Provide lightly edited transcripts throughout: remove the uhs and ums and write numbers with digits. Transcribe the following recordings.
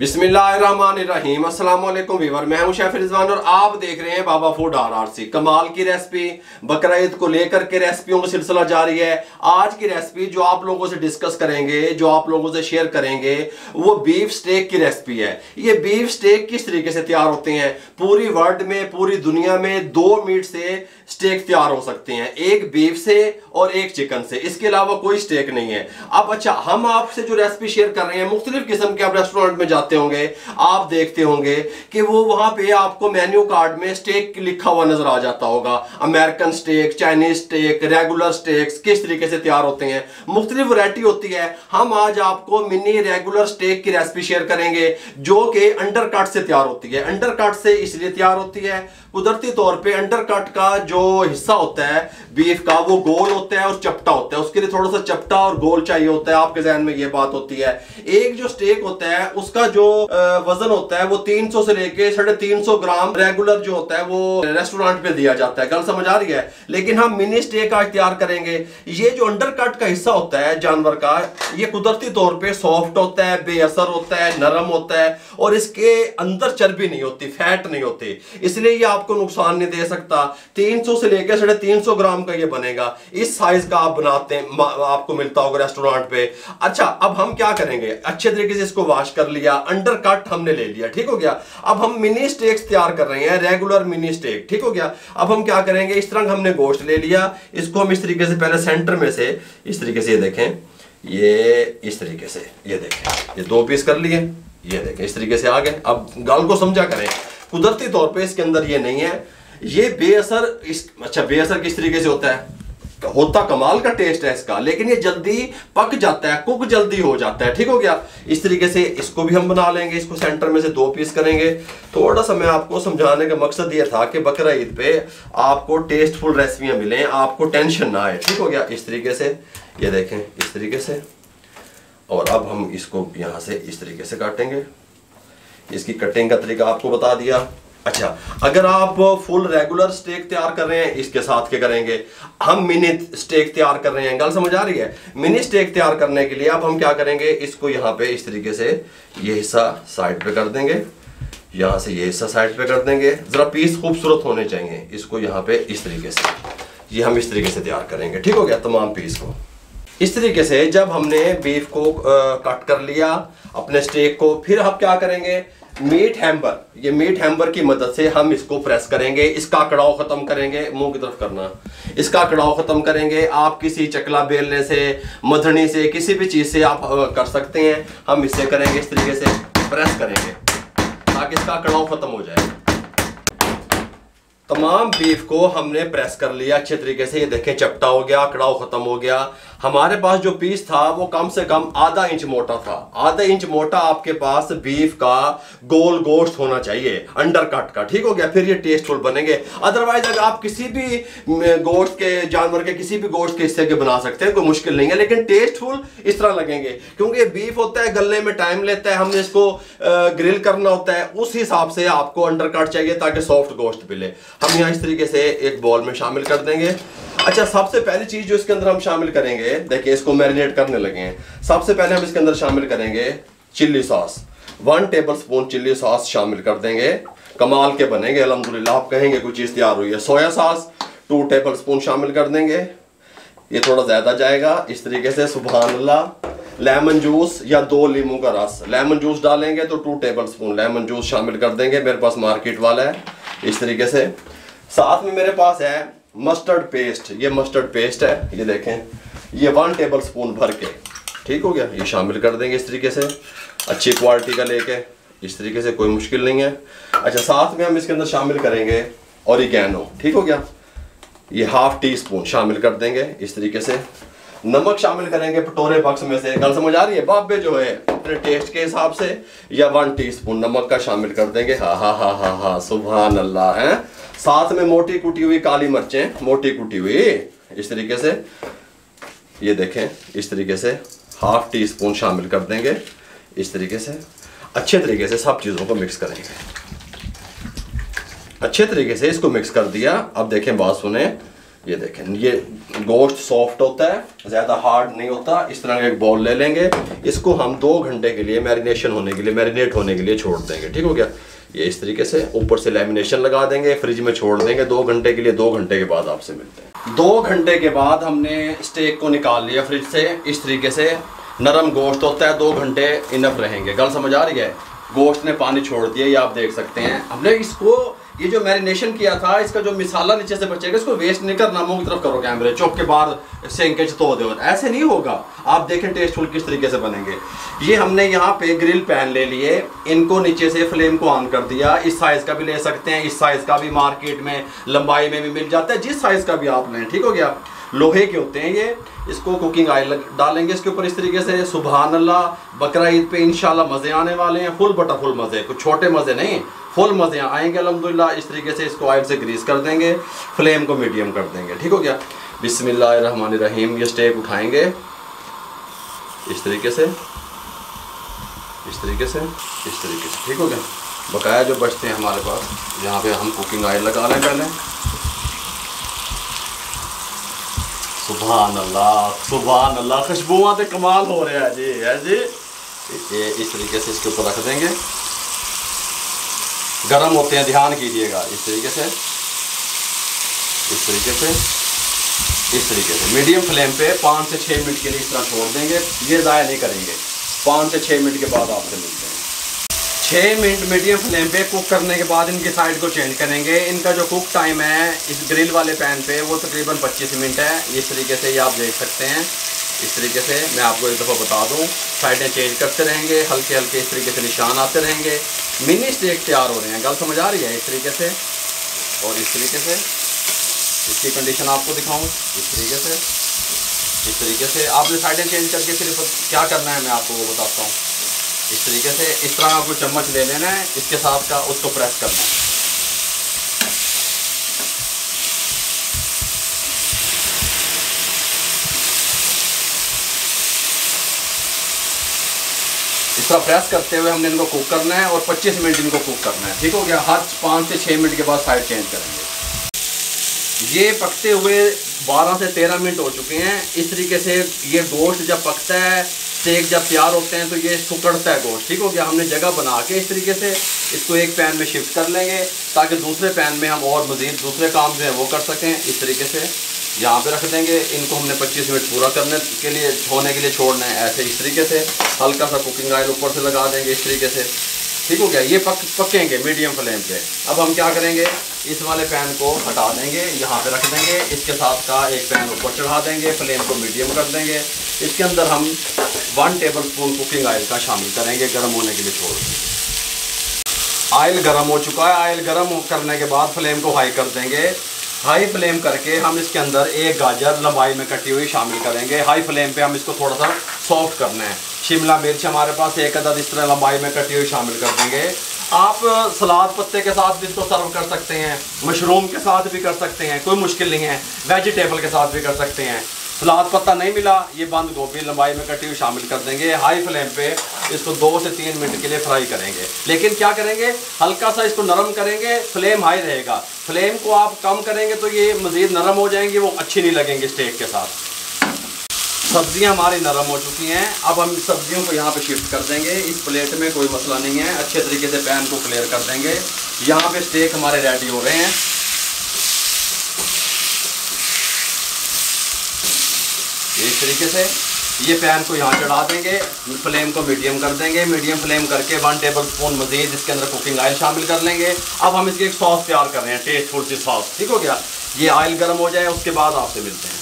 बिस्मिल्लाहिर्रहमानिर्रहीम। अस्सलाम वालेकुम व्यूअर, मैं हूं शेफ रिजवान और आप देख रहे हैं बाबा फूड RRC। कमाल की रेसिपी बकरा ईद को लेकर के रेसिपियों का सिलसिला जारी है। आज की रेसिपी जो आप लोगों से डिस्कस करेंगे, जो आप लोगों से शेयर करेंगे, वो बीफ स्टेक की रेसिपी है। ये बीफ स्टेक किस तरीके से तैयार होते हैं? पूरी वर्ल्ड में, पूरी दुनिया में 2 मीट से स्टेक तैयार हो सकते हैं, एक बीफ से और एक चिकन से। इसके अलावा कोई स्टेक नहीं है। अब अच्छा, हम आपसे जो रेसिपी शेयर कर रहे हैं, मुख्तलिफ किस्म के आप रेस्टोरेंट में जाते होंगे, आप देखते होंगे कि वो वहां पे आपको मेन्यू कार्ड में स्टेक लिखा हुआ नजर आ जाता होगा। American steak, Chinese steak, regular steaks किस तरीके से तैयार होते हैं, मुख्तलिफ वैरायटी होती है। हम आज आपको मिनी रेगुलर स्टेक की रेसिपी शेयर करेंगे जो कि अंडरकट से तैयार होती है। अंडरकट से इसलिए तैयार होती है, कुदरती तौर पे अंडरकट का जो हिस्सा होता है बीफ का, वो गोल होता है और चपटा होता है। उसके लिए थोड़ा सा चपटा और गोल चाहिए होता है। आपके ज़हन में ये बात होती है। एक जो स्टेक होता है उसका जो वजन होता है वो 300 से लेके 350 ग्राम रेगुलर जो होता है वो रेस्टोरेंट पे दिया जाता है। गल समझ आ रही है? लेकिन हम मिनी स्टेक आज तैयार करेंगे। ये जो अंडरकट का हिस्सा होता है जानवर का, ये कुदरती तौर पे सॉफ्ट होता है, बेअसर होता है, नरम होता है और इसके अंदर चर्बी नहीं होती, फैट नहीं होती, इसलिए ये आपको नुकसान नहीं दे सकता। 300 से लेकर 350 ग्राम का ये बनेगा। इस साइज का आप बनाते हैं, आपको मिलता होगा रेस्टोरेंट पे। अच्छा, अब हम क्या करेंगे, अच्छे तरीके से इसको वॉश कर लिया, अंडरकट हमने ले लिया, ठीक हो गया। अब हम मिनी स्टेक्स तैयार कर रहे हैं, रेगुलर मिनी स्टेक, ठीक हो गया। अब हम क्या करेंगे, इस तरह हमने गोश्त ले लिया, इसको हम इस तरीके से पहले सेंटर में से इस तरीके से, ये देखें, ये इस तरीके से, ये देखें, ये 2 पीस कर लिए, ये देखें इस तरीके से आ गए। अब गाल को समझा करें, कुदरती तौर पे इसके अंदर ये नहीं है, ये बेअसर। अच्छा, बेअसर किस तरीके से होता है? होता कमाल का टेस्ट है इसका, लेकिन ये जल्दी पक जाता है, कुक जल्दी हो जाता है, ठीक हो गया। इस तरीके से इसको भी हम बना लेंगे। इसको सेंटर में से 2 पीस करेंगे। थोड़ा सा मैं आपको समझाने का मकसद ये था कि बकरा ईद पे आपको टेस्टफुल रेसिपियां मिलें, आपको टेंशन ना आए, ठीक हो गया। इस तरीके से, ये देखें, इस तरीके से। और अब हम इसको यहां से इस तरीके से काटेंगे। इसकी कटिंग का तरीका आपको बता दिया। अच्छा, अगर आप फुल रेगुलर स्टेक तैयार कर रहे हैं, इसके साथ क्या करेंगे, हम मिनी स्टेक तैयार कर रहे हैं। गल समझ आ रही है? मिनी स्टेक तैयार करने के लिए अब हम क्या करेंगे, इसको यहाँ पे इस तरीके से ये हिस्सा साइड पे कर देंगे, यहाँ से ये हिस्सा साइड पे कर देंगे। जरा पीस खूबसूरत होने चाहिए। इसको यहाँ पे इस तरीके से, ये हम इस तरीके से तैयार करेंगे, ठीक हो गया। तमाम पीस को इस तरीके से जब हमने बीफ को कट कर लिया, अपने स्टेक को, फिर हम क्या करेंगे, मीट हैम्बर, ये मीट हैम्बर की मदद से हम इसको प्रेस करेंगे। इसका कड़ाव खत्म करेंगे, मुंह की तरफ करना, इसका कड़ाव खत्म करेंगे। आप किसी चकला बेलने से, मधनी से, किसी भी चीज से आप कर सकते हैं। हम इससे करेंगे, इस तरीके से प्रेस करेंगे ताकि इसका कड़ाव खत्म हो जाए। तमाम बीफ को हमने प्रेस कर लिया अच्छे तरीके से। ये देखें, चपटा हो गया, कड़ाव खत्म हो गया। हमारे पास जो पीस था वो कम से कम आधा इंच मोटा था। आधा इंच मोटा आपके पास बीफ का गोल गोश्त होना चाहिए, अंडरकट का, ठीक हो गया। फिर ये टेस्टफुल बनेंगे। अदरवाइज अगर आप किसी भी गोश्त के, जानवर के किसी भी गोश्त के हिस्से के बना सकते हैं, कोई मुश्किल नहीं है, लेकिन टेस्टफुल इस तरह लगेंगे। क्योंकि ये बीफ होता है, गलने में टाइम लेता है, हमने इसको ग्रिल करना होता है। उस हिसाब से आपको अंडरकट चाहिए ताकि सॉफ्ट गोश्त मिले। हम यहाँ इस तरीके से एक बॉल में शामिल कर देंगे। अच्छा, सबसे पहली चीज जो इसके अंदर हम शामिल करेंगे, देखिए इसको मैरिनेट करने लगे हैं। सबसे पहले हम इसके अंदर शामिल करेंगे chilli sauce. 1 table spoon chilli sauce शामिल कर देंगे। कमाल के बनेंगे अल्हम्दुलिल्लाह, आप कहेंगे कोई चीज तैयार हुई है। सोया सॉस 2 टेबल स्पून शामिल कर देंगे, ये थोड़ा ज्यादा जाएगा। इस तरीके से, सुभान अल्लाह। लेमन जूस या 2 लीमू का रस, लेमन जूस डालेंगे तो 2 टेबल स्पून लेमन जूस शामिल कर देंगे। मेरे पास मार्केट वाला है। इस तरीके से साथ में मेरे पास है मस्टर्ड पेस्ट। ये मस्टर्ड पेस्ट है, ये देखें, ये 1 टेबल स्पून भर के, ठीक हो गया। ये शामिल कर देंगे इस तरीके से, अच्छी क्वालिटी का लेके, इस तरीके से, कोई मुश्किल नहीं है। अच्छा, साथ में हम इसके अंदर शामिल करेंगे ऑरिगेनो, ठीक हो गया। ये 1/2 टीस्पून शामिल कर देंगे इस तरीके से। नमक शामिल करेंगे कटोरे बक्स में से। गल समझ आ रही है? बाबे जो है अपने टेस्ट के हिसाब से, या 1 टीस्पून नमक का शामिल कर देंगे। हाँ हाँ हाँ हाँ हाँ, सुभान अल्लाह है। साथ में मोटी कुटी हुई काली मिर्चें, मोटी कुटी हुई, इस तरीके से, ये देखें, इस तरीके से 1/2 टीस्पून शामिल कर देंगे इस तरीके से। अच्छे तरीके से सब चीज़ों को मिक्स करेंगे। अच्छे तरीके से इसको मिक्स कर दिया। अब देखें, बात सुने, ये देखें, ये गोश्त सॉफ्ट होता है, ज़्यादा हार्ड नहीं होता। इस तरह का एक बाउल ले लेंगे, इसको हम 2 घंटे के लिए मैरिनेट होने के लिए छोड़ देंगे। ठीक हो गया। ये इस तरीके से ऊपर से लेमिनेशन लगा देंगे, फ्रिज में छोड़ देंगे 2 घंटे के लिए। 2 घंटे के बाद आपसे मिलते हैं। 2 घंटे के बाद हमने स्टेक को निकाल लिया फ्रिज से। इस तरीके से नरम गोश्त होता है, 2 घंटे इनफ रहेंगे। गल समझ आ रही है? गोश्त ने पानी छोड़ दिया, ये आप देख सकते हैं। हमने इसको, ये जो मैरिनेशन किया था, इसका जो मिसाला नीचे से बचेगा, इसको वेस्ट नहीं करना। मुंह की तरफ करो कैमरे, चौक के बाहर सेंक के तो दो, ऐसे नहीं होगा। आप देखें टेस्टफुल किस तरीके से बनेंगे। ये हमने यहाँ पे ग्रिल पैन ले लिए, इनको नीचे से फ्लेम को ऑन कर दिया। इस साइज का भी ले सकते हैं, इस साइज का भी मार्केट में लंबाई में भी मिल जाता है, जिस साइज का भी आप लें। ठीक हो गया। लोहे के होते हैं ये। इसको कुकिंग ऑयल डालेंगे इसके ऊपर इस तरीके से। सुभान अल्लाह, बकरा ईद पे इंशाल्लाह मज़े आने वाले हैं, फुल बटा फुल मज़े, कुछ छोटे मज़े नहीं, फुल मज़े आएंगे अल्हम्दुलिल्लाह। इस तरीके से इसको ऑयल से ग्रीस कर देंगे, फ्लेम को मीडियम कर देंगे। ठीक हो गया। बिस्मिल्लाहिर्रहमानिर्रहीम। ये स्टेक उठाएंगे इस तरीके से, इस तरीके से, इस तरीके से। ठीक हो गया। बकाया जो बचते हैं हमारे पास, यहाँ पे हम कुकिंग ऑयल लगा लें पहले। सुभान अल्लाह, सुभान अल्लाह, खुशबुआं तो कमाल हो रहा है जी, है जी। ये इस तरीके से इसके ऊपर रख देंगे। गरम होते हैं, ध्यान कीजिएगा। इस तरीके से, इस तरीके से, इस तरीके से मीडियम फ्लेम पे 5 से 6 मिनट के लिए इस तरह छोड़ देंगे। ये ज़ाया नहीं करेंगे। 5 से 6 मिनट के बाद आपसे मिलते हैं। 6 मिनट मीडियम फ्लेम पे कुक करने के बाद इनकी साइड को चेंज करेंगे। इनका जो कुक टाइम है इस ग्रिल वाले पैन पे वो तकरीबन 25 मिनट है। इस तरीके से ये आप देख सकते हैं। इस तरीके से मैं आपको एक दफ़ा बता दूं, साइडें चेंज करते रहेंगे, हल्के हल्के इस तरीके से निशान आते रहेंगे। मिनी स्टेक तैयार हो रहे हैं। गल समझ आ रही है? इस तरीके से और इस तरीके से। इसकी कंडीशन आपको दिखाऊं, इस तरीके से, इस तरीके से। आपने साइडें चेंज करके सिर्फ क्या करना है मैं आपको वो बताता हूँ। इस तरीके से इस तरह आपको चम्मच ले लेना है, इसके साथ का उसको प्रेस करना है। इस तरह प्रेस करते हुए हमने इनको कुक करना है और 25 मिनट इनको कुक करना है। ठीक हो गया। हर 5 से 6 मिनट के बाद साइड चेंज करेंगे। ये पकते हुए 12 से 13 मिनट हो चुके हैं। इस तरीके से ये गोश्त जब पकता है, स्टेक जब तैयार होते हैं तो ये सुकड़ता है गोश्त। ठीक हो गया। हमने जगह बना के इस तरीके से इसको एक पैन में शिफ्ट कर लेंगे ताकि दूसरे पैन में हम और मज़ीद दूसरे काम जो है वो कर सकें। इस तरीके से यहाँ पे रख देंगे। इनको हमने 25 मिनट पूरा करने के लिए, होने के लिए छोड़ना है। ऐसे इस तरीके से हल्का सा कुकिंग ऑयल ऊपर से लगा देंगे इस तरीके से। ठीक हो गया। ये पकेंगे मीडियम फ्लेम पे। अब हम क्या करेंगे, इस वाले पैन को हटा देंगे, यहाँ पे रख देंगे। इसके साथ का एक पैन ऊपर चढ़ा देंगे, फ्लेम को मीडियम कर देंगे। इसके अंदर हम 1 टेबल स्पून कुकिंग ऑयल का शामिल करेंगे, गर्म होने के लिए छोड़ देंगे। ऑयल गर्म हो चुका है। ऑयल गर्म करने के बाद फ्लेम को हाई कर देंगे। हाई फ्लेम करके हम इसके अंदर एक गाजर लंबाई में कटी हुई शामिल करेंगे। हाई फ्लेम पे हम इसको थोड़ा सा सॉफ्ट करना है। शिमला मिर्च हमारे पास एक अदद इस तरह लंबाई में कटी हुई शामिल कर देंगे। आप सलाद पत्ते के साथ भी इसको सर्व कर सकते हैं, मशरूम के साथ भी कर सकते हैं, कोई मुश्किल नहीं है। वेजिटेबल के साथ भी कर सकते हैं। सलाद पत्ता नहीं मिला, ये बंद गोभी लंबाई में कटी हुई शामिल कर देंगे। हाई फ्लेम पे इसको 2 से 3 मिनट के लिए फ्राई करेंगे। लेकिन क्या करेंगे, हल्का सा इसको नरम करेंगे, फ्लेम हाई रहेगा। फ्लेम को आप कम करेंगे तो ये मज़ीद नरम हो जाएंगे, वो अच्छी नहीं लगेंगे स्टेक के साथ। सब्जियां हमारी नरम हो चुकी हैं। अब हम सब्जियों को यहाँ पे शिफ्ट कर देंगे। इस प्लेट में कोई मसला नहीं है। अच्छे तरीके से पैन को क्लियर कर देंगे। यहाँ पे स्टेक हमारे रेडी हो रहे हैं। इस तरीके से ये पैन को यहाँ चढ़ा देंगे, फ्लेम को मीडियम कर देंगे। मीडियम फ्लेम करके 1 टेबल स्पून मज़ीद इसके अंदर कुकिंग ऑयल शामिल कर लेंगे। अब हम इसकी एक सॉस तैयार कर रहे हैं, टेस्टफुल सी सॉस। ठीक हो गया। ये ऑयल गर्म हो जाए उसके बाद आपसे मिलते हैं।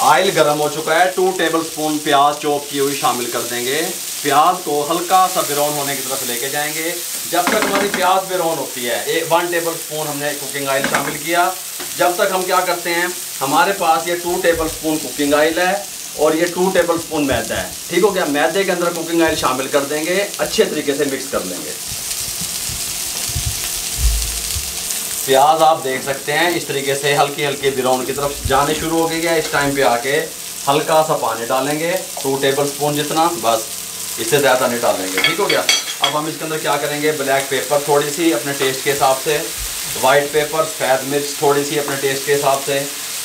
ऑयल गर्म हो चुका है। 2 टेबल स्पून प्याज चॉप की हुई शामिल कर देंगे। प्याज को हल्का सा ब्राउन होने की तरफ लेके जाएंगे। जब तक हमारी प्याज ब्राउन होती है, 1 टेबल स्पून हमने कुकिंग ऑयल शामिल किया। जब तक हम क्या करते हैं, हमारे पास ये 2 टेबल स्पून कुकिंग ऑयल है और ये 2 टेबल स्पून मैदा है। ठीक हो गया। मैदे के अंदर कुकिंग ऑयल शामिल कर देंगे, अच्छे तरीके से मिक्स कर लेंगे। प्याज आप देख सकते हैं इस तरीके से हल्की हल्की ब्राउन की तरफ जाने शुरू हो गई है। इस टाइम पे आके हल्का सा पानी डालेंगे, 2 टेबल स्पून जितना, बस, इससे ज़्यादा नहीं डालेंगे। ठीक हो गया। अब हम इसके अंदर क्या करेंगे, ब्लैक पेपर थोड़ी सी अपने टेस्ट के हिसाब से, वाइट पेपर, सफ़ेद मिर्च थोड़ी सी अपने टेस्ट के हिसाब से,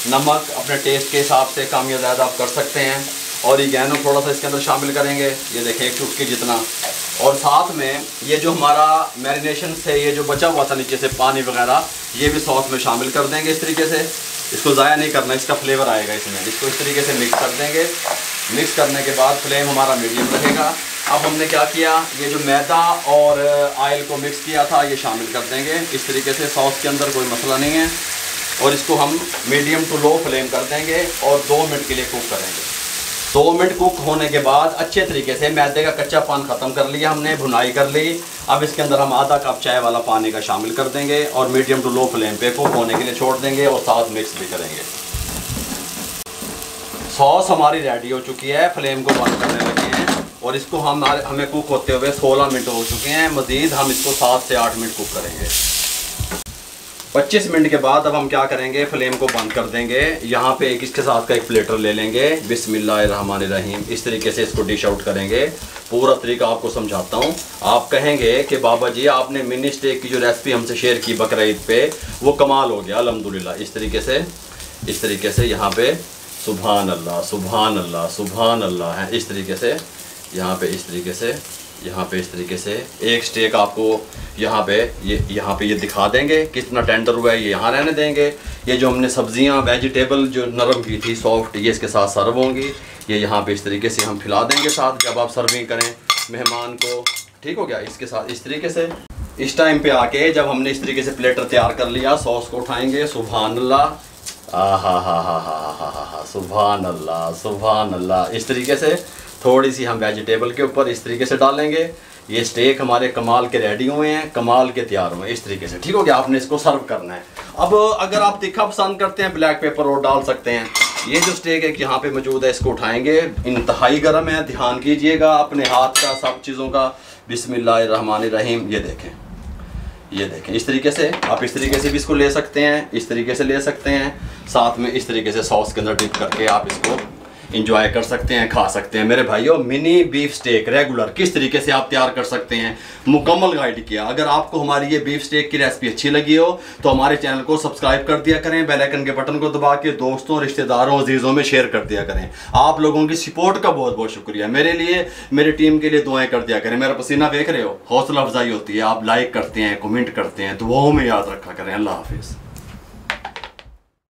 नमक अपने टेस्ट के हिसाब से कम या ज़्यादा आप कर सकते हैं। ऑरिगैनो थोड़ा सा इसके अंदर शामिल करेंगे, ये देखें 1 चुटकी जितना। और साथ में ये जो हमारा मैरिनेशन से ये जो बचा हुआ था नीचे से पानी वगैरह, ये भी सॉस में शामिल कर देंगे इस तरीके से। इसको ज़ाया नहीं करना, इसका फ्लेवर आएगा इसमें। इसको इस तरीके से मिक्स कर देंगे। मिक्स करने के बाद फ्लेम हमारा मीडियम रहेगा। अब हमने क्या किया, ये जो मैदा और ऑयल को मिक्स किया था ये शामिल कर देंगे इस तरीके से सॉस के अंदर, कोई मसला नहीं है। और इसको हम मीडियम टू लो फ्लेम कर देंगे और 2 मिनट के लिए कुक करेंगे। 2 मिनट कुक होने के बाद अच्छे तरीके से मैदे का कच्चापन ख़त्म कर लिया हमने, भुनाई कर ली। अब इसके अंदर हम आधा कप चाय वाला पानी का शामिल कर देंगे और मीडियम टू लो फ्लेम पे कुक होने के लिए छोड़ देंगे और साथ मिक्स भी करेंगे। सॉस हमारी रेडी हो चुकी है, फ्लेम को बंद करने लगे हैं और इसको हमें कुक होते हुए 16 मिनट हो चुके हैं। मज़ीद हम इसको 7 से 8 मिनट कुक करेंगे। 25 मिनट के बाद अब हम क्या करेंगे, फ्लेम को बंद कर देंगे। यहाँ पे एक इसके साथ का एक प्लेटर ले लेंगे, बिस्मिल्लाहिर्रहमानिर्रहीम, इस तरीके से इसको डिश आउट करेंगे। पूरा तरीका आपको समझाता हूँ। आप कहेंगे कि बाबा जी आपने मिनी स्टेक की जो रेसिपी हमसे शेयर की बकरा ईद पे, वो कमाल हो गया अल्हम्दुलिल्लाह। इस तरीके से यहाँ पे सुभान अल्लाह सुभान अल्लाह सुभान अल्लाह है, इस तरीके से यहाँ पे इस तरीके से एक स्टेक आपको यहाँ पे ये दिखा देंगे कितना टेंडर हुआ है। ये यहाँ रहने देंगे। ये जो हमने सब्जियाँ वेजिटेबल जो नरम की थी सॉफ्ट, ये इसके साथ सर्व होंगी। ये यहाँ पे इस तरीके से हम खिला देंगे साथ, जब आप सर्विंग करें मेहमान को। ठीक हो गया। इसके साथ इस तरीके से इस टाइम पे आके जब हमने इस तरीके से प्लेटर तैयार कर लिया, सॉस को उठाएंगे। सुभान अल्लाह, हा सुभान अल्लाह सुभान अल्लाह। इस तरीके से थोड़ी सी हम वेजिटेबल के ऊपर इस तरीके से डालेंगे। ये स्टेक हमारे कमाल के रेडी हुए हैं, कमाल के तैयार हुए हैं इस तरीके से। ठीक हो गया। आपने इसको सर्व करना है। अब अगर आप तीखा पसंद करते हैं, ब्लैक पेपर और डाल सकते हैं। ये जो स्टेक है यहाँ पे मौजूद है, इसको उठाएंगे। इंतहाई गर्म है, ध्यान कीजिएगा अपने हाथ का, सब चीज़ों का। बिस्मिल्लाहिर्रहमानिर्रहीम। ये देखें इस तरीके से। आप इस तरीके से भी इसको ले सकते हैं, इस तरीके से ले सकते हैं। साथ में इस तरीके से सॉस के अंदर डिप करके आप इसको इंजॉय कर सकते हैं, खा सकते हैं। मेरे भाइयों, मिनी बीफ स्टेक रेगुलर किस तरीके से आप तैयार कर सकते हैं, मुकम्मल गाइड किया। अगर आपको हमारी ये बीफ स्टेक की रेसिपी अच्छी लगी हो तो हमारे चैनल को सब्सक्राइब कर दिया करें, बेल आइकन के बटन को दबा के दोस्तों, रिश्तेदारों, अजीज़ों में शेयर कर दिया करें। आप लोगों की सपोर्ट का बहुत बहुत शुक्रिया। मेरे लिए, मेरी टीम के लिए दुआएं कर दिया करें। मेरा पसीना देख रहे हो, हौसला अफजाई होती है। आप लाइक करते हैं, कमेंट करते हैं, दुआओं में याद रखा करें। अल्लाह हाफिज़।